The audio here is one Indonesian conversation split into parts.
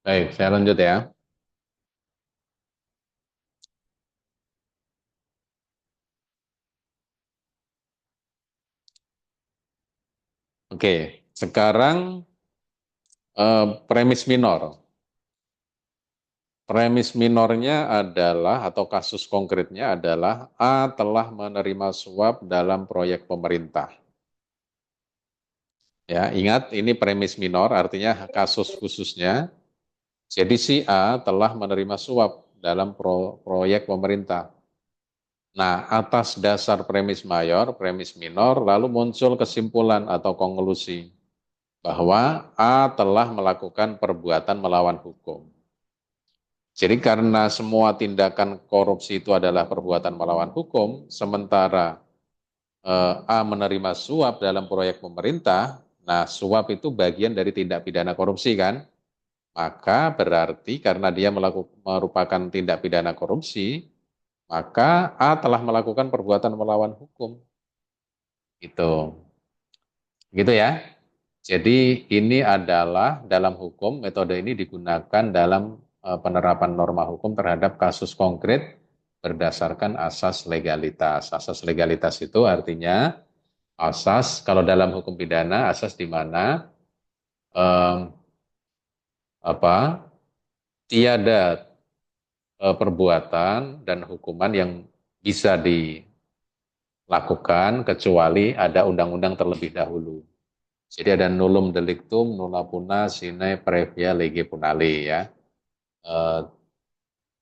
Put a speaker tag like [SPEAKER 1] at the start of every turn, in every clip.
[SPEAKER 1] Baik, saya lanjut ya. Oke, sekarang premis minor. Premis minornya adalah atau kasus konkretnya adalah A telah menerima suap dalam proyek pemerintah. Ya, ingat ini premis minor artinya kasus khususnya. Jadi si A telah menerima suap dalam proyek pemerintah. Nah, atas dasar premis mayor, premis minor, lalu muncul kesimpulan atau konklusi bahwa A telah melakukan perbuatan melawan hukum. Jadi karena semua tindakan korupsi itu adalah perbuatan melawan hukum, sementara A menerima suap dalam proyek pemerintah, nah suap itu bagian dari tindak pidana korupsi kan, maka berarti karena dia merupakan tindak pidana korupsi, maka A telah melakukan perbuatan melawan hukum. Gitu. Gitu ya. Jadi ini adalah dalam hukum, metode ini digunakan dalam penerapan norma hukum terhadap kasus konkret berdasarkan asas legalitas. Asas legalitas itu artinya asas kalau dalam hukum pidana asas di mana eh, apa tiada perbuatan dan hukuman yang bisa dilakukan kecuali ada undang-undang terlebih dahulu. Jadi ada nullum delictum, nulla puna, sine previa lege punale ya. Eh,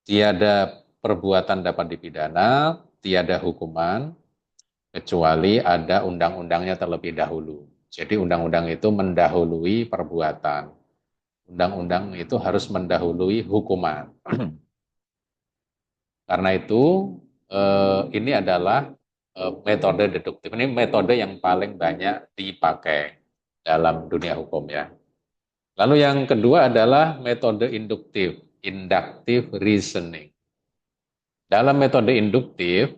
[SPEAKER 1] Tiada perbuatan dapat dipidana, tiada hukuman, kecuali ada undang-undangnya terlebih dahulu. Jadi undang-undang itu mendahului perbuatan. Undang-undang itu harus mendahului hukuman. Karena itu ini adalah metode deduktif. Ini metode yang paling banyak dipakai dalam dunia hukum ya. Lalu yang kedua adalah metode induktif, inductive reasoning. Dalam metode induktif,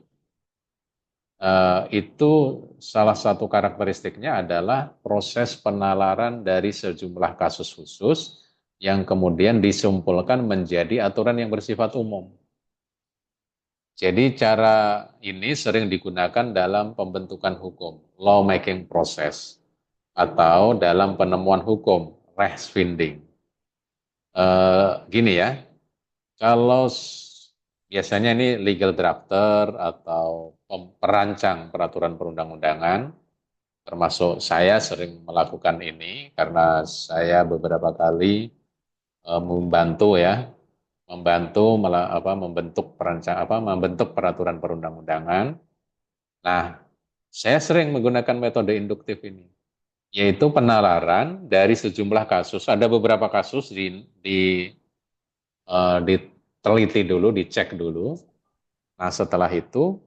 [SPEAKER 1] itu salah satu karakteristiknya adalah proses penalaran dari sejumlah kasus khusus yang kemudian disimpulkan menjadi aturan yang bersifat umum. Jadi cara ini sering digunakan dalam pembentukan hukum, lawmaking process, atau dalam penemuan hukum, rechtsfinding. Gini ya, kalau biasanya ini legal drafter atau perancang peraturan perundang-undangan, termasuk saya sering melakukan ini karena saya beberapa kali membantu ya, membantu membentuk membentuk peraturan perundang-undangan. Nah, saya sering menggunakan metode induktif ini, yaitu penalaran dari sejumlah kasus. Ada beberapa kasus diteliti dulu, dicek dulu. Nah, setelah itu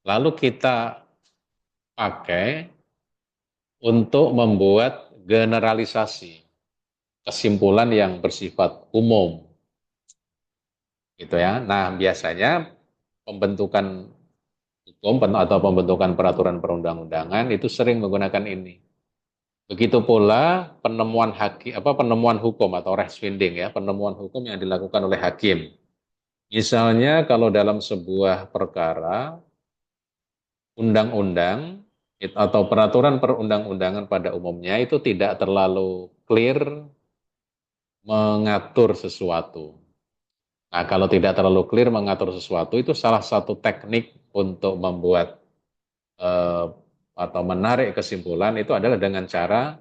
[SPEAKER 1] lalu kita pakai untuk membuat generalisasi, kesimpulan yang bersifat umum, gitu ya. Nah, biasanya pembentukan hukum atau pembentukan peraturan perundang-undangan itu sering menggunakan ini. Begitu pula penemuan hukum atau rechtsfinding ya, penemuan hukum yang dilakukan oleh hakim. Misalnya kalau dalam sebuah perkara undang-undang atau peraturan perundang-undangan pada umumnya itu tidak terlalu clear mengatur sesuatu. Nah, kalau tidak terlalu clear mengatur sesuatu itu salah satu teknik untuk membuat eh, atau menarik kesimpulan itu adalah dengan cara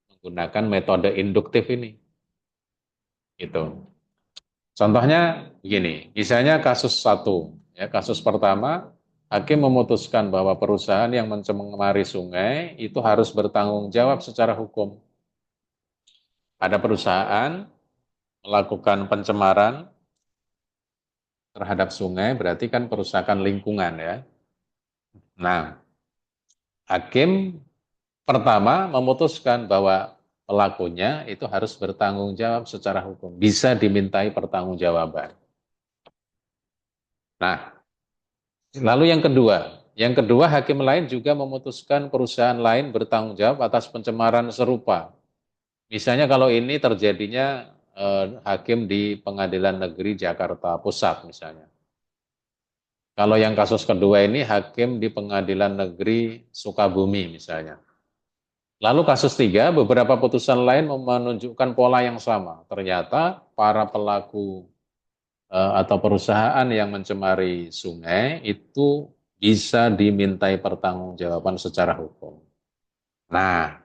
[SPEAKER 1] menggunakan metode induktif ini. Gitu. Contohnya begini, misalnya kasus satu, ya kasus pertama, hakim memutuskan bahwa perusahaan yang mencemari sungai itu harus bertanggung jawab secara hukum. Ada perusahaan melakukan pencemaran terhadap sungai, berarti kan perusahaan lingkungan ya. Nah, hakim pertama memutuskan bahwa pelakunya itu harus bertanggung jawab secara hukum, bisa dimintai pertanggungjawaban. Nah, lalu yang kedua hakim lain juga memutuskan perusahaan lain bertanggung jawab atas pencemaran serupa. Misalnya kalau ini terjadinya hakim di Pengadilan Negeri Jakarta Pusat misalnya. Kalau yang kasus kedua ini hakim di Pengadilan Negeri Sukabumi misalnya. Lalu kasus tiga, beberapa putusan lain menunjukkan pola yang sama. Ternyata para pelaku atau perusahaan yang mencemari sungai itu bisa dimintai pertanggungjawaban secara hukum. Nah,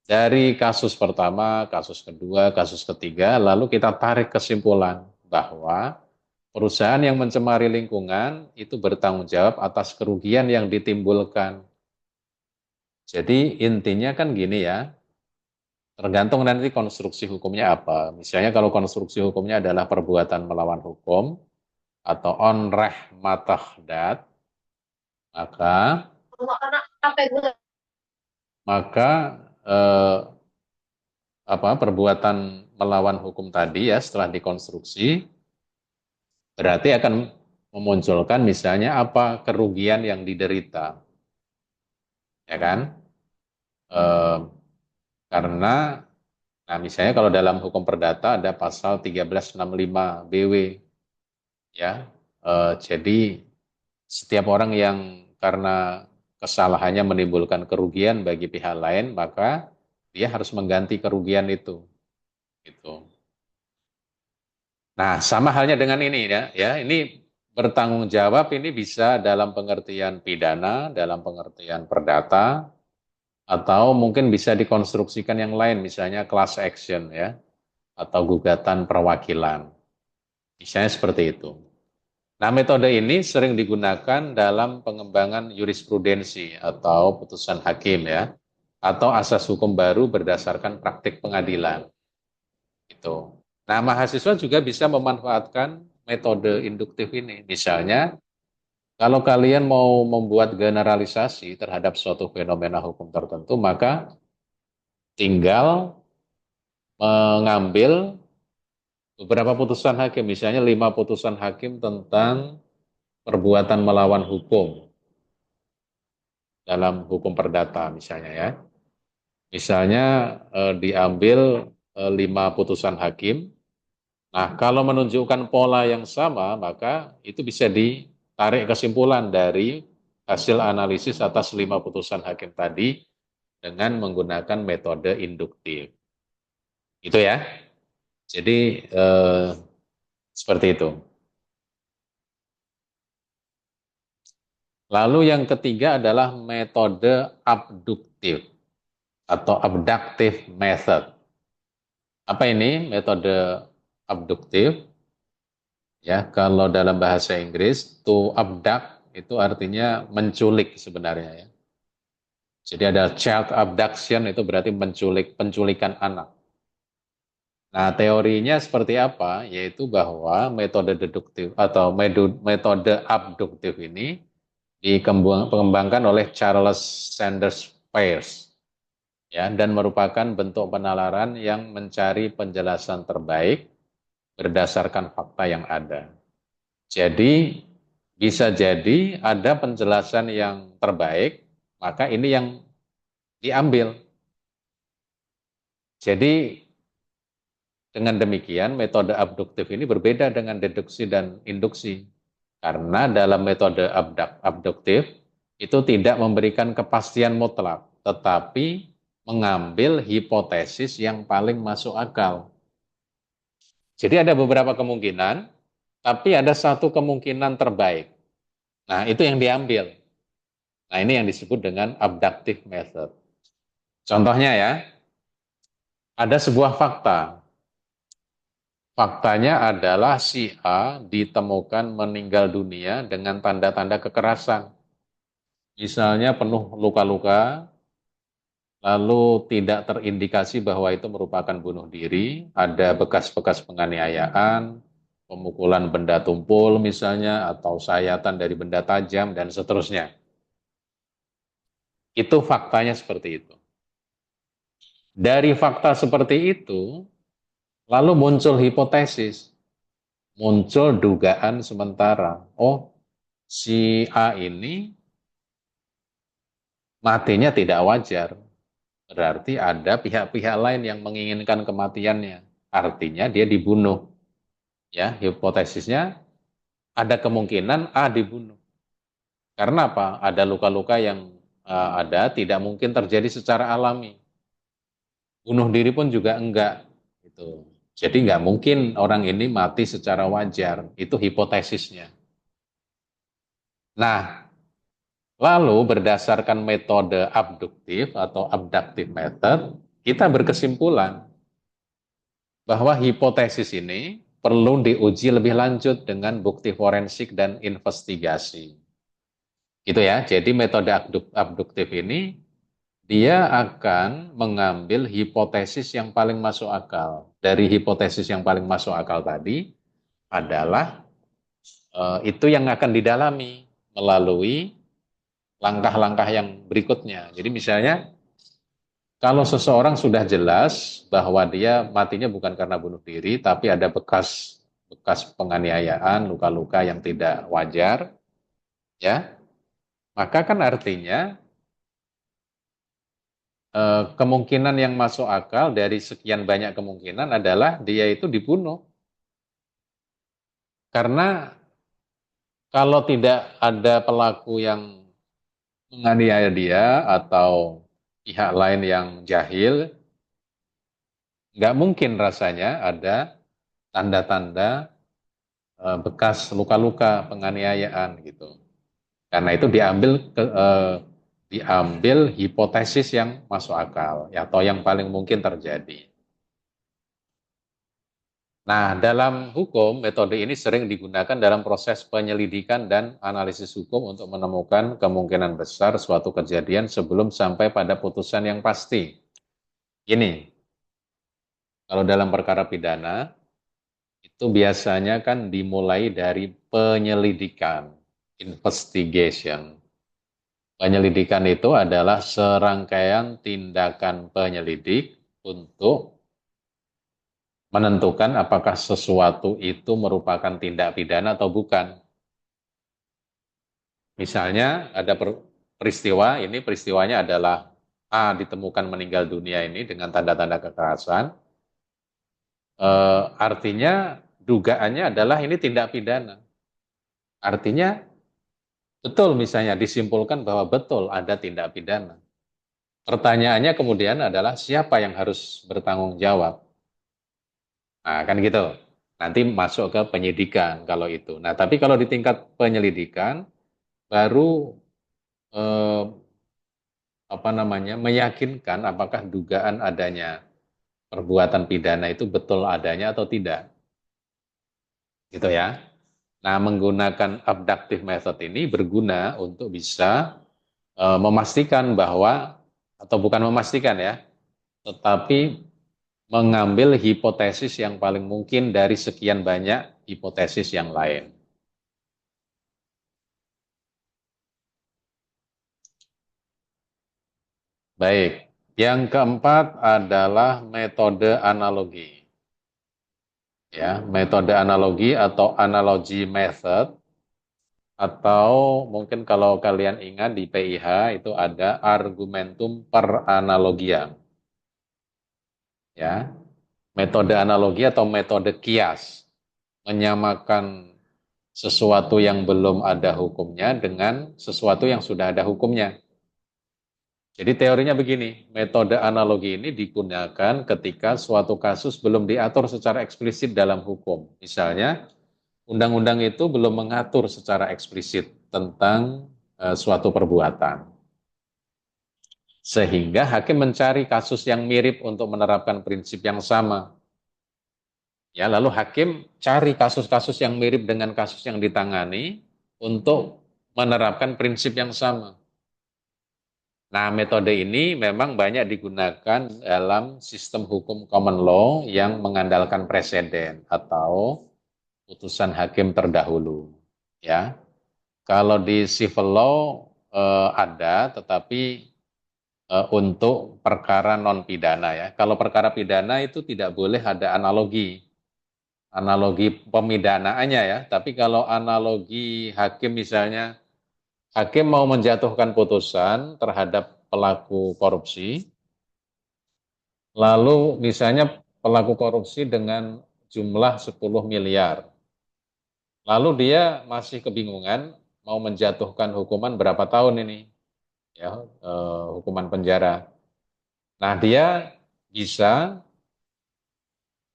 [SPEAKER 1] dari kasus pertama, kasus kedua, kasus ketiga, lalu kita tarik kesimpulan bahwa perusahaan yang mencemari lingkungan itu bertanggung jawab atas kerugian yang ditimbulkan. Jadi intinya kan gini ya, tergantung nanti konstruksi hukumnya apa. Misalnya kalau konstruksi hukumnya adalah perbuatan melawan hukum atau onreh matahdat, maka maka eh, perbuatan melawan hukum tadi ya setelah dikonstruksi berarti akan memunculkan misalnya apa kerugian yang diderita, ya kan? Eh, karena nah misalnya kalau dalam hukum perdata ada pasal 1365 BW ya. Jadi setiap orang yang karena kesalahannya menimbulkan kerugian bagi pihak lain, maka dia harus mengganti kerugian itu. Gitu. Nah, sama halnya dengan ini ya. Ya, ini bertanggung jawab ini bisa dalam pengertian pidana, dalam pengertian perdata, atau mungkin bisa dikonstruksikan yang lain, misalnya class action ya, atau gugatan perwakilan. Misalnya seperti itu. Nah, metode ini sering digunakan dalam pengembangan jurisprudensi atau putusan hakim ya, atau asas hukum baru berdasarkan praktik pengadilan. Itu. Nah, mahasiswa juga bisa memanfaatkan metode induktif ini. Misalnya, kalau kalian mau membuat generalisasi terhadap suatu fenomena hukum tertentu, maka tinggal mengambil beberapa putusan hakim, misalnya 5 putusan hakim tentang perbuatan melawan hukum dalam hukum perdata misalnya ya. Misalnya diambil 5 putusan hakim. Nah, kalau menunjukkan pola yang sama, maka itu bisa ditarik kesimpulan dari hasil analisis atas 5 putusan hakim tadi dengan menggunakan metode induktif. Itu ya. Jadi seperti itu. Lalu yang ketiga adalah metode abduktif atau abductive method. Apa ini metode abduktif? Ya, kalau dalam bahasa Inggris, to abduct itu artinya menculik sebenarnya ya. Jadi ada child abduction itu berarti penculikan anak. Nah, teorinya seperti apa? Yaitu bahwa metode deduktif atau metode abduktif ini dikembangkan oleh Charles Sanders Peirce ya dan merupakan bentuk penalaran yang mencari penjelasan terbaik berdasarkan fakta yang ada. Jadi bisa jadi ada penjelasan yang terbaik, maka ini yang diambil. Jadi dengan demikian metode abduktif ini berbeda dengan deduksi dan induksi. Karena dalam metode abduktif itu tidak memberikan kepastian mutlak, tetapi mengambil hipotesis yang paling masuk akal. Jadi ada beberapa kemungkinan, tapi ada satu kemungkinan terbaik. Nah, itu yang diambil. Nah, ini yang disebut dengan abductive method. Contohnya ya, ada sebuah fakta. Faktanya adalah si A ditemukan meninggal dunia dengan tanda-tanda kekerasan. Misalnya penuh luka-luka, lalu tidak terindikasi bahwa itu merupakan bunuh diri, ada bekas-bekas penganiayaan, pemukulan benda tumpul misalnya, atau sayatan dari benda tajam, dan seterusnya. Itu faktanya seperti itu. Dari fakta seperti itu, lalu muncul hipotesis, muncul dugaan sementara. Oh, si A ini matinya tidak wajar. Berarti ada pihak-pihak lain yang menginginkan kematiannya. artinya dia dibunuh. Ya, hipotesisnya ada kemungkinan A dibunuh. Karena apa? Ada luka-luka yang ada tidak mungkin terjadi secara alami. Bunuh diri pun juga enggak. Gitu. Jadi nggak mungkin orang ini mati secara wajar. Itu hipotesisnya. Nah, lalu berdasarkan metode abduktif atau abductive method, kita berkesimpulan bahwa hipotesis ini perlu diuji lebih lanjut dengan bukti forensik dan investigasi. Gitu ya. Jadi metode abduktif ini dia akan mengambil hipotesis yang paling masuk akal. Dari hipotesis yang paling masuk akal tadi adalah itu yang akan didalami melalui langkah-langkah yang berikutnya. Jadi misalnya kalau seseorang sudah jelas bahwa dia matinya bukan karena bunuh diri, tapi ada bekas bekas penganiayaan, luka-luka yang tidak wajar, ya, maka kan artinya kemungkinan yang masuk akal dari sekian banyak kemungkinan adalah dia itu dibunuh. Karena kalau tidak ada pelaku yang menganiaya dia atau pihak lain yang jahil, nggak mungkin rasanya ada tanda-tanda bekas luka-luka penganiayaan gitu. Karena itu diambil hipotesis yang masuk akal ya, atau yang paling mungkin terjadi. Nah, dalam hukum, metode ini sering digunakan dalam proses penyelidikan dan analisis hukum untuk menemukan kemungkinan besar suatu kejadian sebelum sampai pada putusan yang pasti. Ini, kalau dalam perkara pidana, itu biasanya kan dimulai dari penyelidikan, investigation. Penyelidikan itu adalah serangkaian tindakan penyelidik untuk menentukan apakah sesuatu itu merupakan tindak pidana atau bukan. Misalnya ada peristiwa, ini peristiwanya adalah A ditemukan meninggal dunia ini dengan tanda-tanda kekerasan, artinya dugaannya adalah ini tindak pidana. Artinya betul misalnya disimpulkan bahwa betul ada tindak pidana. Pertanyaannya kemudian adalah siapa yang harus bertanggung jawab? Nah, kan gitu. Nanti masuk ke penyidikan kalau itu. Nah, tapi kalau di tingkat penyelidikan baru eh, apa namanya meyakinkan apakah dugaan adanya perbuatan pidana itu betul adanya atau tidak, gitu ya. Nah, menggunakan abductive method ini berguna untuk bisa memastikan bahwa atau bukan memastikan ya, tetapi mengambil hipotesis yang paling mungkin dari sekian banyak hipotesis yang lain. Baik, yang keempat adalah metode analogi. Ya, metode analogi atau analogy method, atau mungkin kalau kalian ingat di PIH itu ada argumentum per analogia. Ya, metode analogi atau metode kias menyamakan sesuatu yang belum ada hukumnya dengan sesuatu yang sudah ada hukumnya. Jadi teorinya begini, metode analogi ini digunakan ketika suatu kasus belum diatur secara eksplisit dalam hukum. Misalnya, undang-undang itu belum mengatur secara eksplisit tentang suatu perbuatan. Sehingga hakim mencari kasus yang mirip untuk menerapkan prinsip yang sama. Ya, lalu hakim cari kasus-kasus yang mirip dengan kasus yang ditangani untuk menerapkan prinsip yang sama. Nah, metode ini memang banyak digunakan dalam sistem hukum common law yang mengandalkan preseden atau putusan hakim terdahulu. Ya, kalau di civil law ada, tetapi untuk perkara non pidana ya. Kalau perkara pidana itu tidak boleh ada analogi pemidanaannya ya. Tapi kalau analogi hakim misalnya, hakim mau menjatuhkan putusan terhadap pelaku korupsi, lalu misalnya pelaku korupsi dengan jumlah 10 miliar. Lalu dia masih kebingungan mau menjatuhkan hukuman berapa tahun ini, ya, hukuman penjara. Nah, dia bisa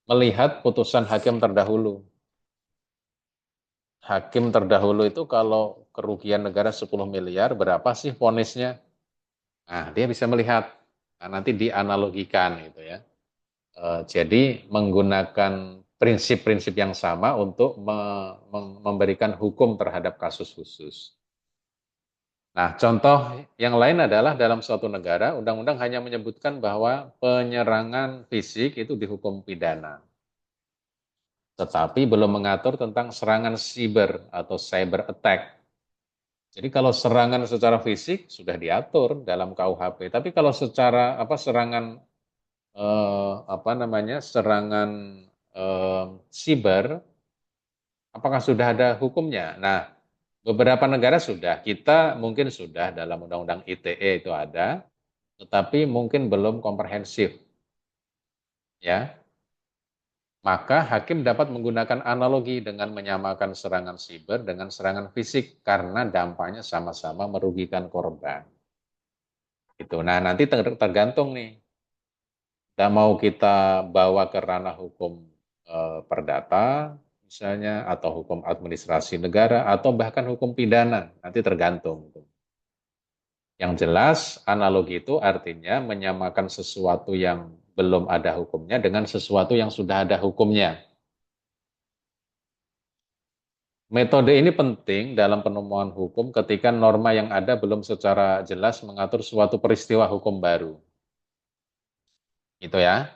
[SPEAKER 1] melihat putusan hakim terdahulu. Hakim terdahulu itu kalau kerugian negara 10 miliar, berapa sih vonisnya? Nah, dia bisa melihat. Nah, nanti dianalogikan gitu ya. Jadi menggunakan prinsip-prinsip yang sama untuk memberikan hukum terhadap kasus khusus. Nah, contoh yang lain adalah dalam suatu negara, undang-undang hanya menyebutkan bahwa penyerangan fisik itu dihukum pidana, tetapi belum mengatur tentang serangan siber atau cyber attack. Jadi kalau serangan secara fisik sudah diatur dalam KUHP, tapi kalau secara serangan serangan siber, apakah sudah ada hukumnya? Nah, beberapa negara sudah, kita mungkin sudah dalam Undang-Undang ITE itu ada, tetapi mungkin belum komprehensif, ya. Maka hakim dapat menggunakan analogi dengan menyamakan serangan siber dengan serangan fisik karena dampaknya sama-sama merugikan korban. Itu. Nah, nanti tergantung nih, kita mau kita bawa ke ranah hukum perdata misalnya, atau hukum administrasi negara, atau bahkan hukum pidana, nanti tergantung. Yang jelas, analogi itu artinya menyamakan sesuatu yang belum ada hukumnya dengan sesuatu yang sudah ada hukumnya. Metode ini penting dalam penemuan hukum ketika norma yang ada belum secara jelas mengatur suatu peristiwa hukum baru. Itu ya.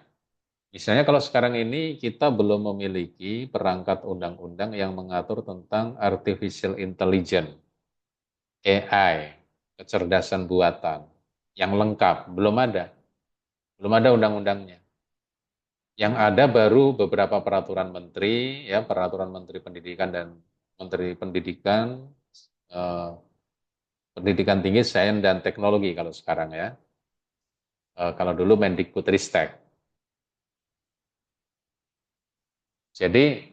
[SPEAKER 1] Misalnya kalau sekarang ini kita belum memiliki perangkat undang-undang yang mengatur tentang artificial intelligence, AI, kecerdasan buatan, yang lengkap, belum ada undang-undangnya. Yang ada baru beberapa peraturan menteri, ya, peraturan menteri pendidikan dan menteri pendidikan, eh, pendidikan tinggi, sains dan teknologi kalau sekarang ya. Kalau dulu Mendikbudristek. Jadi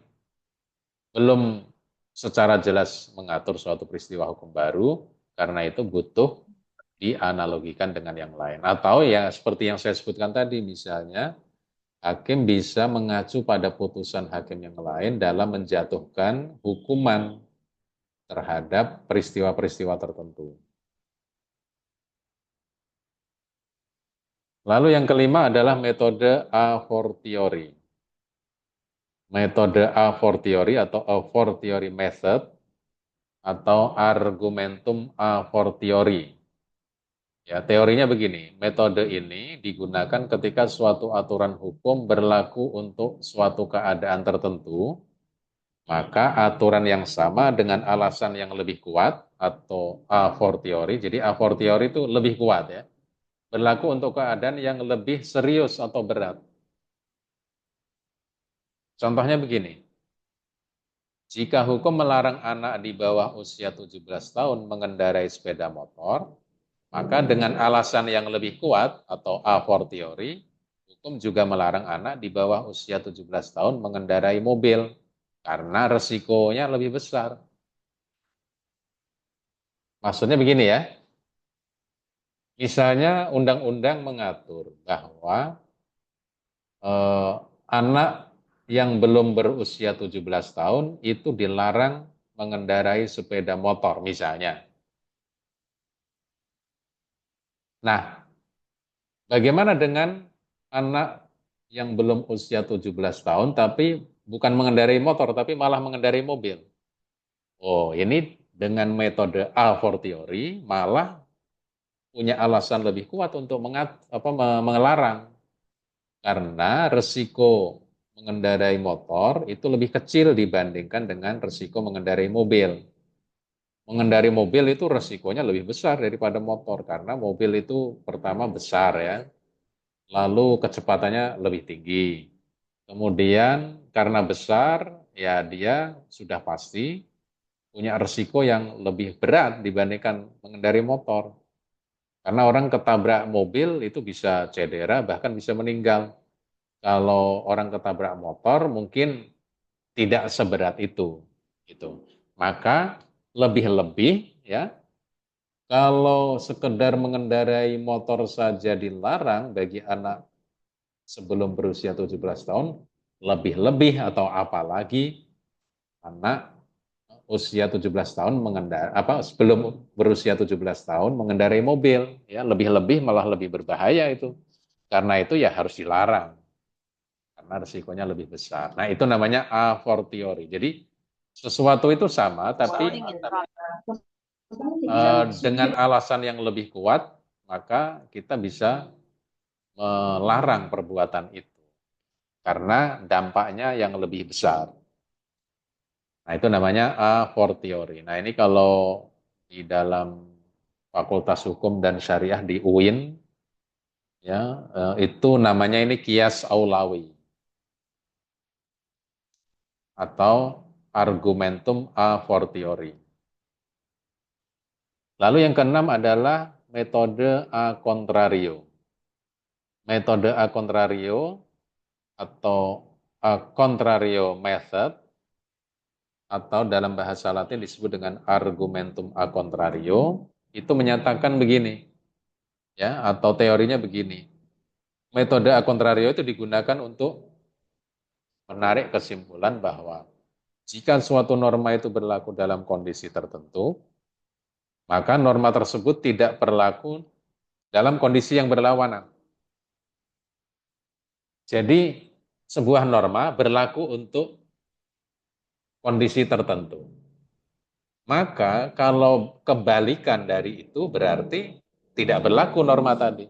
[SPEAKER 1] belum secara jelas mengatur suatu peristiwa hukum baru, karena itu butuh dianalogikan dengan yang lain. Atau ya seperti yang saya sebutkan tadi, misalnya hakim bisa mengacu pada putusan hakim yang lain dalam menjatuhkan hukuman terhadap peristiwa-peristiwa tertentu. Lalu yang kelima adalah metode a fortiori. Metode a fortiori atau a fortiori method atau argumentum a fortiori. Ya, teorinya begini, metode ini digunakan ketika suatu aturan hukum berlaku untuk suatu keadaan tertentu, maka aturan yang sama dengan alasan yang lebih kuat atau a fortiori, jadi a fortiori itu lebih kuat ya, berlaku untuk keadaan yang lebih serius atau berat. Contohnya begini, jika hukum melarang anak di bawah usia 17 tahun mengendarai sepeda motor, maka dengan alasan yang lebih kuat atau a fortiori, hukum juga melarang anak di bawah usia 17 tahun mengendarai mobil karena resikonya lebih besar. Maksudnya begini ya, misalnya undang-undang mengatur bahwa eh, anak yang belum berusia 17 tahun itu dilarang mengendarai sepeda motor misalnya. Nah, bagaimana dengan anak yang belum usia 17 tahun tapi bukan mengendarai motor tapi malah mengendarai mobil? Oh, ini dengan metode a fortiori malah punya alasan lebih kuat untuk mengelarang karena resiko mengendarai motor itu lebih kecil dibandingkan dengan resiko mengendarai mobil. Mengendarai mobil itu resikonya lebih besar daripada motor karena mobil itu pertama besar ya, lalu kecepatannya lebih tinggi. Kemudian karena besar ya dia sudah pasti punya resiko yang lebih berat dibandingkan mengendarai motor. Karena orang ketabrak mobil itu bisa cedera bahkan bisa meninggal. Kalau orang ketabrak motor mungkin tidak seberat itu, gitu. Maka lebih-lebih ya, kalau sekedar mengendarai motor saja dilarang bagi anak sebelum berusia 17 tahun, lebih-lebih atau apalagi anak usia 17 tahun sebelum berusia 17 tahun mengendarai mobil, ya lebih-lebih malah lebih berbahaya itu. Karena itu ya harus dilarang karena risikonya lebih besar. Nah, itu namanya a fortiori. Jadi sesuatu itu sama tapi dengan alasan yang lebih kuat, maka kita bisa melarang perbuatan itu karena dampaknya yang lebih besar. Nah, itu namanya a fortiori. Nah, ini kalau di dalam Fakultas Hukum dan Syariah di UIN, ya, itu namanya ini kias aulawi atau argumentum a fortiori. Lalu yang keenam adalah metode a contrario. Metode a contrario atau a contrario method atau dalam bahasa Latin disebut dengan argumentum a contrario, itu menyatakan begini, ya, atau teorinya begini. Metode a contrario itu digunakan untuk menarik kesimpulan bahwa jika suatu norma itu berlaku dalam kondisi tertentu, maka norma tersebut tidak berlaku dalam kondisi yang berlawanan. Jadi sebuah norma berlaku untuk kondisi tertentu. Maka kalau kebalikan dari itu berarti tidak berlaku norma tadi.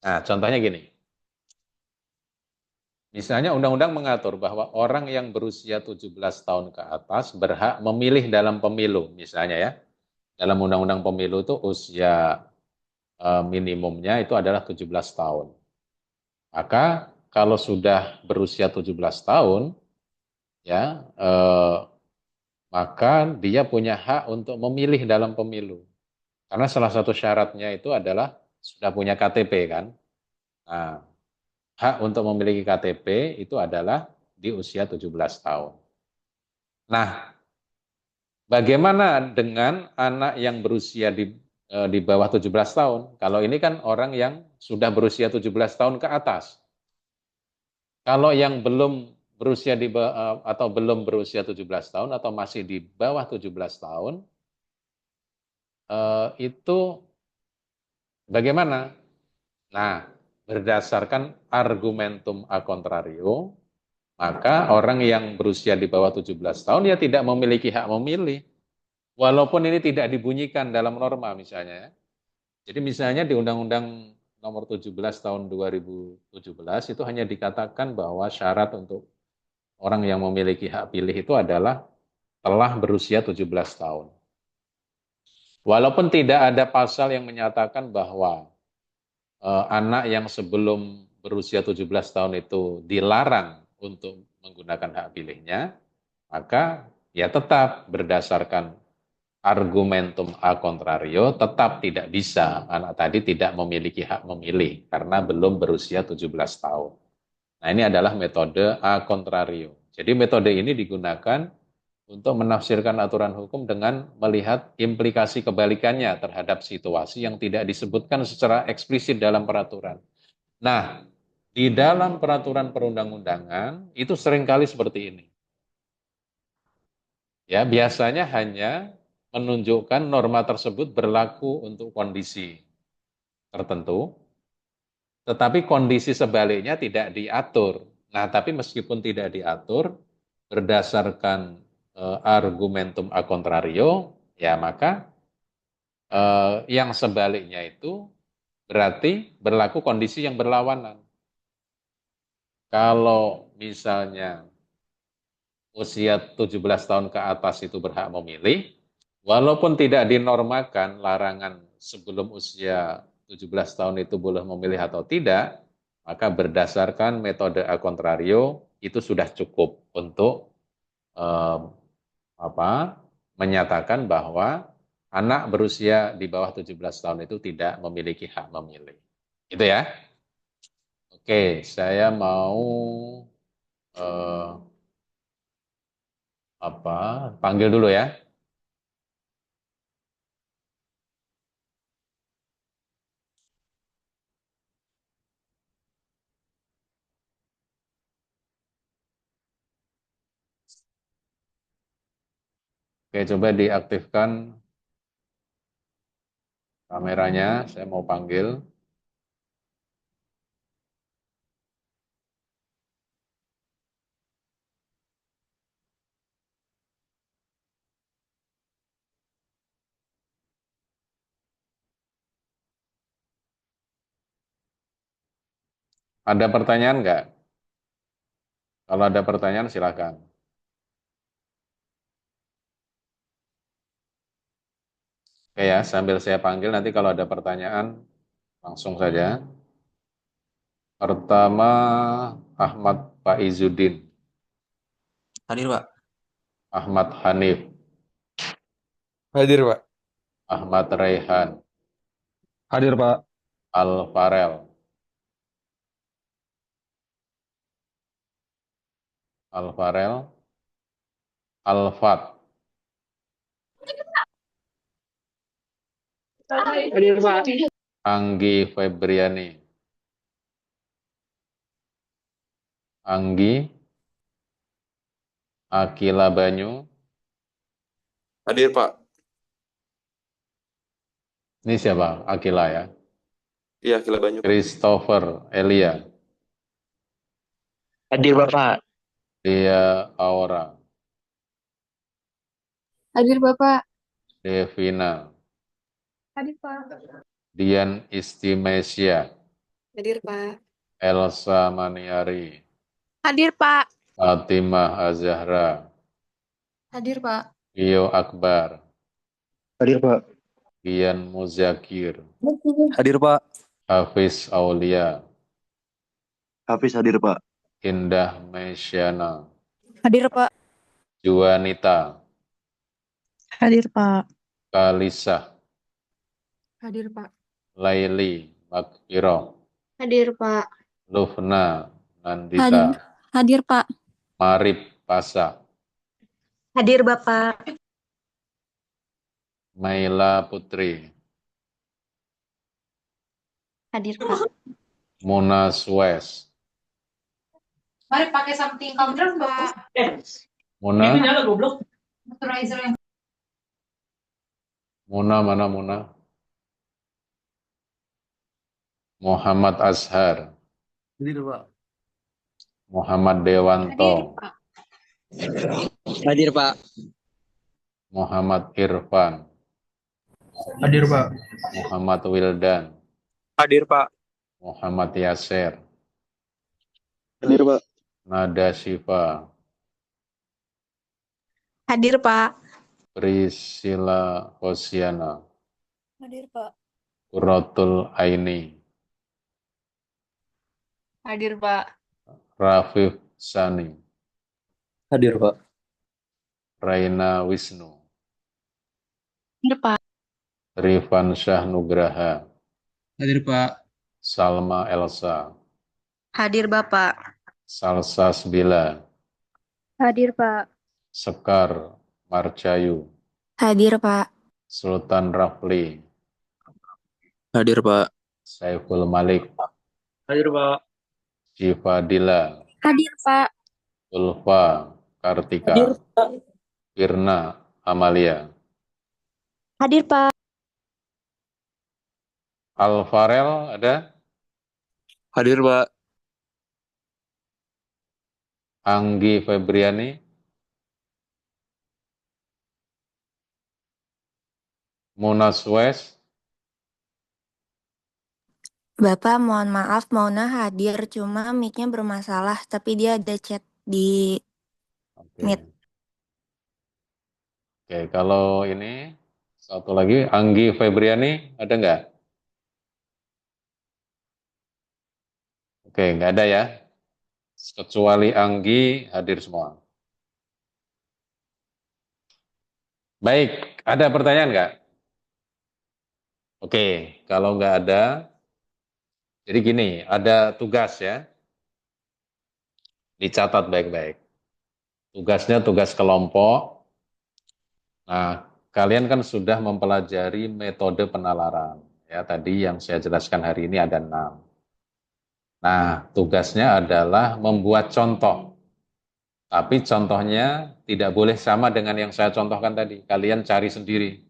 [SPEAKER 1] Nah, contohnya gini. Misalnya undang-undang mengatur bahwa orang yang berusia 17 tahun ke atas berhak memilih dalam pemilu, misalnya ya. Dalam undang-undang pemilu itu usia minimumnya itu adalah 17 tahun. Maka kalau sudah berusia 17 tahun, ya, maka dia punya hak untuk memilih dalam pemilu. Karena salah satu syaratnya itu adalah sudah punya KTP kan. Nah, hak untuk memiliki KTP itu adalah di usia 17 tahun. Nah, bagaimana dengan anak yang berusia di bawah 17 tahun? Kalau ini kan orang yang sudah berusia 17 tahun ke atas. Kalau yang belum berusia atau belum berusia 17 tahun atau masih di bawah 17 tahun, itu bagaimana? Nah, berdasarkan argumentum a contrario, maka orang yang berusia di bawah 17 tahun ya tidak memiliki hak memilih. Walaupun ini tidak dibunyikan dalam norma misalnya, ya. Jadi misalnya di Undang-Undang Nomor 17 Tahun 2017 itu hanya dikatakan bahwa syarat untuk orang yang memiliki hak pilih itu adalah telah berusia 17 tahun. Walaupun tidak ada pasal yang menyatakan bahwa anak yang sebelum berusia 17 tahun itu dilarang untuk menggunakan hak pilihnya, maka ya tetap berdasarkan argumentum a contrario tetap tidak bisa anak tadi tidak memiliki hak memilih karena belum berusia 17 tahun. Nah, ini adalah metode a contrario. Jadi metode ini digunakan untuk menafsirkan aturan hukum dengan melihat implikasi kebalikannya terhadap situasi yang tidak disebutkan secara eksplisit dalam peraturan. Nah, di dalam peraturan perundang-undangan itu seringkali seperti ini. Ya, biasanya hanya menunjukkan norma tersebut berlaku untuk kondisi tertentu, tetapi kondisi sebaliknya tidak diatur. Nah, tapi meskipun tidak diatur, berdasarkan argumentum a contrario, ya maka yang sebaliknya itu berarti berlaku kondisi yang berlawanan. Kalau misalnya usia 17 tahun ke atas itu berhak memilih, walaupun tidak dinormakan larangan sebelum usia 17 tahun itu boleh memilih atau tidak, maka berdasarkan metode a contrario itu sudah cukup untuk eh, menyatakan bahwa anak berusia di bawah 17 tahun itu tidak memiliki hak memilih. Itu ya. Oke, saya mau eh, panggil dulu ya. Oke, coba diaktifkan kameranya. Saya mau panggil. Ada pertanyaan nggak? Kalau ada pertanyaan silakan. Oke ya, sambil saya panggil nanti kalau ada pertanyaan langsung saja. Pertama Ahmad Faizuddin,
[SPEAKER 2] Hadir, Pak.
[SPEAKER 1] Ahmad Hanif,
[SPEAKER 3] Hadir, Pak.
[SPEAKER 1] Ahmad Raihan,
[SPEAKER 3] Hadir, Pak.
[SPEAKER 1] Al Farel, Al Farel, Alfat,
[SPEAKER 4] Hadir, Pak.
[SPEAKER 1] Anggi Febriani, Anggi, Akila Banyu,
[SPEAKER 2] Hadir, Pak.
[SPEAKER 1] ini siapa? Akila ya.
[SPEAKER 2] Iya, Kila Banyu, Pak.
[SPEAKER 1] Christopher Elia,
[SPEAKER 4] Hadir, Bapak.
[SPEAKER 1] Dia Aura,
[SPEAKER 5] Hadir Bapak.
[SPEAKER 1] Devina,
[SPEAKER 5] Hadir Pak.
[SPEAKER 1] Dian Istimesia,
[SPEAKER 5] Hadir Pak.
[SPEAKER 1] Elsa Maniari,
[SPEAKER 5] Hadir Pak.
[SPEAKER 1] Fatimah Azahra,
[SPEAKER 5] Hadir Pak.
[SPEAKER 1] Rio Akbar,
[SPEAKER 4] Hadir, Pak.
[SPEAKER 1] Dian Muzakir,
[SPEAKER 3] Hadir, Pak.
[SPEAKER 1] Hafiz Aulia,
[SPEAKER 4] Hafiz hadir, Pak.
[SPEAKER 1] Indah Mesyana,
[SPEAKER 5] Hadir Pak.
[SPEAKER 1] Juanita,
[SPEAKER 5] Hadir Pak.
[SPEAKER 1] Kalisa,
[SPEAKER 5] Hadir Pak.
[SPEAKER 1] Laili Makfiro,
[SPEAKER 5] Hadir Pak.
[SPEAKER 1] Lufna
[SPEAKER 5] Hadir.
[SPEAKER 1] Nandita,
[SPEAKER 5] Hadir Pak.
[SPEAKER 1] Marip Pasa,
[SPEAKER 5] Hadir Bapak.
[SPEAKER 1] Maila Putri,
[SPEAKER 5] Hadir Pak.
[SPEAKER 1] Muna Suez,
[SPEAKER 5] Mari pakai something counter Pak.
[SPEAKER 1] Muna,
[SPEAKER 5] Moisturizer yang
[SPEAKER 1] Muna mana Muna? Muhammad Azhar,
[SPEAKER 3] Hadir, Pak.
[SPEAKER 1] Muhammad
[SPEAKER 5] hadir
[SPEAKER 1] Dewanto,
[SPEAKER 5] Pak.
[SPEAKER 4] Hadir, Pak.
[SPEAKER 1] Muhammad Irfan,
[SPEAKER 3] Hadir, Pak.
[SPEAKER 1] Muhammad Wildan,
[SPEAKER 2] Hadir, Pak.
[SPEAKER 1] Muhammad Yasser,
[SPEAKER 4] Hadir, Pak.
[SPEAKER 1] Nada Shifa,
[SPEAKER 5] Hadir Pak.
[SPEAKER 1] Priscilla Hosiana,
[SPEAKER 5] Hadir Pak.
[SPEAKER 1] Qurratul Aini,
[SPEAKER 5] Hadir Pak.
[SPEAKER 1] Rafif Sani,
[SPEAKER 3] Hadir, Pak.
[SPEAKER 1] Raina Wisnu,
[SPEAKER 5] Hadir Pak.
[SPEAKER 1] Rifan Syah Nugraha,
[SPEAKER 3] Hadir, Pak.
[SPEAKER 1] Salma Elsa,
[SPEAKER 5] Hadir Bapak.
[SPEAKER 1] Salsa Sbila,
[SPEAKER 5] Hadir Pak.
[SPEAKER 1] Sekar Marcayu,
[SPEAKER 5] Hadir Pak.
[SPEAKER 1] Sultan Rafli,
[SPEAKER 2] Hadir, Pak.
[SPEAKER 1] Saiful Malik,
[SPEAKER 3] Hadir, Pak.
[SPEAKER 1] Syifa Dila,
[SPEAKER 5] Hadir Pak.
[SPEAKER 1] Ulfa Kartika, Firna Amalia,
[SPEAKER 5] Hadir Pak.
[SPEAKER 1] Alfarel ada,
[SPEAKER 2] Hadir, Pak.
[SPEAKER 1] Anggi Febriani, Muna Suez,
[SPEAKER 5] Bapak, mohon maaf, Mauna hadir, cuma mic-nya bermasalah, tapi dia ada chat di
[SPEAKER 1] oke.
[SPEAKER 5] Meet.
[SPEAKER 1] Oke, kalau ini satu lagi Anggi Febriani ada nggak? Oke, nggak ada ya. Kecuali Anggi hadir semua. Baik, ada pertanyaan nggak? Oke, kalau nggak ada, Jadi gini, ada tugas ya. Dicatat baik-baik. Tugasnya tugas kelompok. Nah, kalian kan sudah mempelajari metode penalaran. Ya, tadi yang saya jelaskan hari ini ada 6. Nah, tugasnya adalah membuat contoh. Tapi contohnya tidak boleh sama dengan yang saya contohkan tadi. Kalian cari sendiri.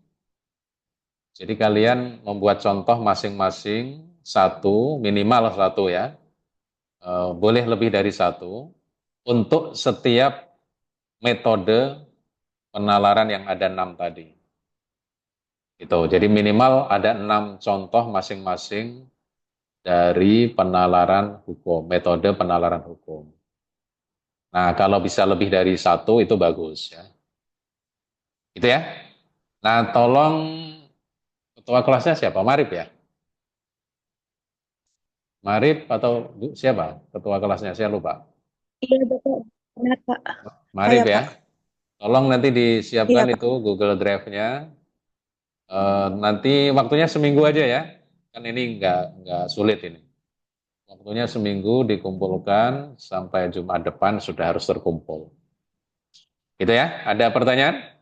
[SPEAKER 1] Jadi kalian membuat contoh masing-masing satu, minimal satu ya. Boleh lebih dari satu. Untuk setiap metode penalaran yang ada 6 tadi. Itu. Jadi minimal ada 6 contoh masing-masing dari penalaran hukum, metode penalaran hukum. Nah, kalau bisa lebih dari satu itu bagus ya. Gitu ya. Nah, tolong ketua kelasnya siapa? Marip ya? Marip atau siapa ketua kelasnya? Saya lupa.
[SPEAKER 5] Iya, Bapak. Benar, Pak.
[SPEAKER 1] Marip
[SPEAKER 5] Saya,
[SPEAKER 1] ya.
[SPEAKER 5] Pak.
[SPEAKER 1] Tolong nanti disiapkan
[SPEAKER 5] Iya, Pak.
[SPEAKER 1] itu Google Drive-nya. Nanti waktunya seminggu aja ya. Kan ini nggak sulit ini. Waktunya seminggu dikumpulkan sampai Jumat depan sudah harus terkumpul. Gitu ya? Ada pertanyaan?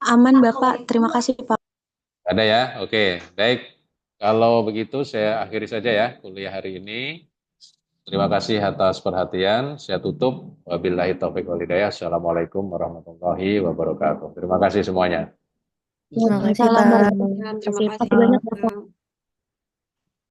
[SPEAKER 5] Aman, Bapak. Terima kasih, Pak.
[SPEAKER 1] Ada ya? Oke, baik. Kalau begitu saya akhiri saja ya kuliah hari ini. Terima kasih atas perhatian. Saya tutup. Wabillahi taufiq wal hidayah. Assalamualaikum warahmatullahi wabarakatuh. Terima kasih semuanya.
[SPEAKER 5] Terima kasih,
[SPEAKER 6] Salam
[SPEAKER 5] Pak.
[SPEAKER 6] warahmatullahi wabarakatuh. Terima kasih
[SPEAKER 5] Terima kasih banyak, Bapak.
[SPEAKER 6] banyak.